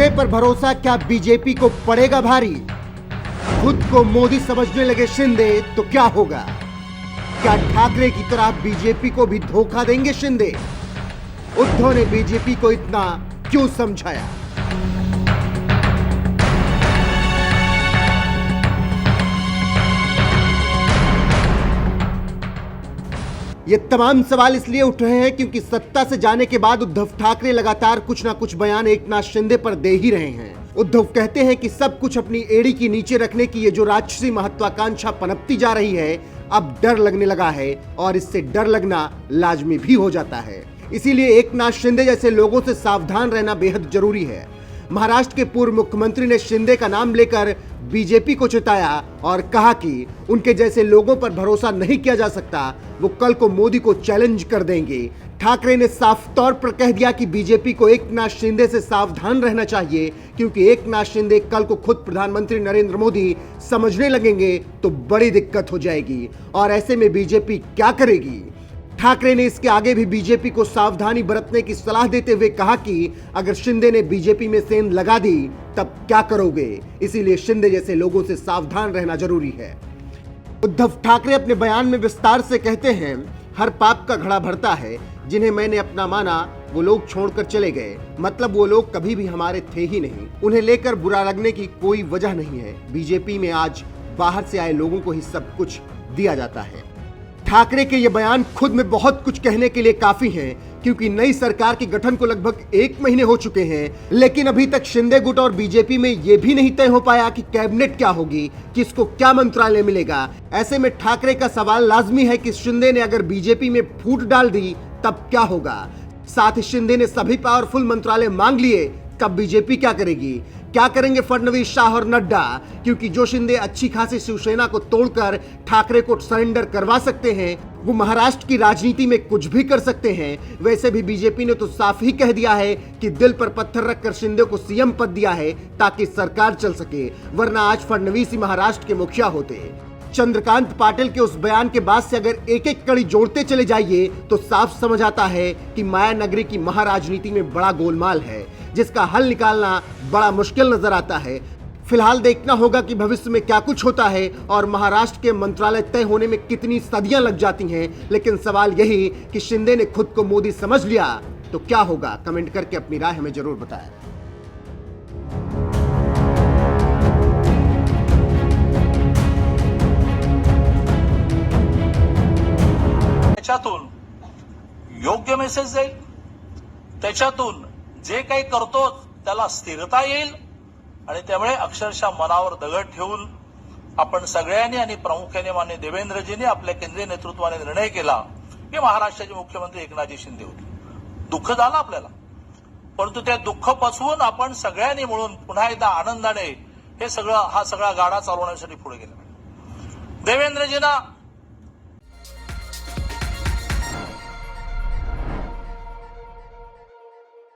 शिंदे पर भरोसा क्या बीजेपी को पड़ेगा भारी? खुद को मोदी समझने लगे शिंदे तो क्या होगा? क्या ठाकरे की तरह बीजेपी को भी धोखा देंगे शिंदे? उद्धव ने बीजेपी को इतना क्यों समझाया? ये तमाम सवाल इसलिए उठ रहे हैं क्योंकि सत्ता से जाने के बाद उद्धव ठाकरे लगातार कुछ ना कुछ बयान एकनाथ शिंदे पर दे ही रहे हैं। उद्धव कहते हैं कि सब कुछ अपनी एड़ी के नीचे रखने की ये जो राजसी महत्वाकांक्षा पनपती जा रही है, अब डर लगने लगा है और इससे डर लगना लाजमी भी हो जाता है। इसीलिए एकनाथ शिंदे जैसे लोगों से सावधान रहना बेहद जरूरी है। महाराष्ट्र के पूर्व मुख्यमंत्री ने शिंदे का नाम लेकर बीजेपी को चिताया और कहा कि उनके जैसे लोगों पर भरोसा नहीं किया जा सकता, वो कल को मोदी को चैलेंज कर देंगे। ठाकरे ने साफ तौर पर कह दिया कि बीजेपी को एकनाथ शिंदे से सावधान रहना चाहिए, क्योंकि एकनाथ शिंदे कल को खुद प्रधानमंत्री नरेंद्र मोदी समझने लगेंगे तो बड़ी दिक्कत हो जाएगी और ऐसे में बीजेपी क्या करेगी। ठाकरे ने इसके आगे भी बीजेपी को सावधानी बरतने की सलाह देते हुए कहा कि अगर शिंदे ने बीजेपी में सेंध लगा दी तब क्या करोगे, इसीलिए शिंदे जैसे लोगों से सावधान रहना जरूरी है। उद्धव ठाकरे अपने बयान में विस्तार से कहते हैं, हर पाप का घड़ा भरता है, जिन्हें मैंने अपना माना वो लोग छोड़कर चले गए, मतलब वो लोग कभी भी हमारे थे ही नहीं, उन्हें लेकर बुरा लगने की कोई वजह नहीं है। बीजेपी में आज बाहर से आए लोगों को ही सब कुछ दिया जाता है। ठाकरे के ये बयान खुद में बहुत कुछ कहने के लिए काफी हैं, क्योंकि नई सरकार के गठन को लगभग 1 महीने हो चुके हैं, लेकिन अभी तक शिंदे गुट और बीजेपी में ये भी नहीं तय हो पाया कि कैबिनेट क्या होगी, किसको क्या मंत्रालय मिलेगा। ऐसे में ठाकरे का सवाल लाजमी है कि शिंदे ने अगर बीजेपी में फूट डाल दी तब क्या होगा। साथ ही शिंदे ने सभी पावरफुल मंत्रालय मांग लिए, तब बीजेपी क्या करेगी? क्या करेंगे फडणवीस, शाह और नड्डा? क्योंकि जो शिंदे अच्छी खासी शिवसेना को तोड़कर ठाकरे को सरेंडर करवा सकते हैं, वो महाराष्ट्र की राजनीति में कुछ भी कर सकते हैं। वैसे भी बीजेपी ने तो साफ ही कह दिया है कि दिल पर पत्थर रखकर शिंदे को सीएम पद दिया है ताकि सरकार चल सके, वरना आज फडणवीस ही महाराष्ट्र के मुखिया होते। चंद्रकांत पाटिल के उस बयान के बाद से अगर एक एक कड़ी जोड़ते चले जाइए तो साफ समझ आता है कि माया नगरी की महाराजनीति में बड़ा गोलमाल है, जिसका हल निकालना बड़ा मुश्किल नजर आता है। फिलहाल देखना होगा कि भविष्य में क्या कुछ होता है और महाराष्ट्र के मंत्रालय तय होने में कितनी सदियां लग जाती हैं। लेकिन सवाल यही कि शिंदे ने खुद को मोदी समझ लिया तो क्या होगा? कमेंट करके अपनी राय हमें जरूर बताएं। त्याच्यातून योग्य मेसेज जाईल, त्याच्यातून जे काही करतो त्याला स्थिरता येईल आणि त्यामुळे अक्षरशः मनावर दगड ठेवून आपण सगळ्यांनी आणि प्रामुख्याने माननीय देवेंद्रजींनी आपल्या केंद्रीय नेतृत्वाने निर्णय केला की महाराष्ट्राचे मुख्यमंत्री एकनाथजी शिंदे होते। दुःख झालं आपल्याला, परंतु ते दुःख पचवून आपण सगळ्यांनी मिळून पुन्हा एकदा आनंदाने हा सगळा गाडा चालवण्यासाठी पुढे गेला। देवेंद्रजींना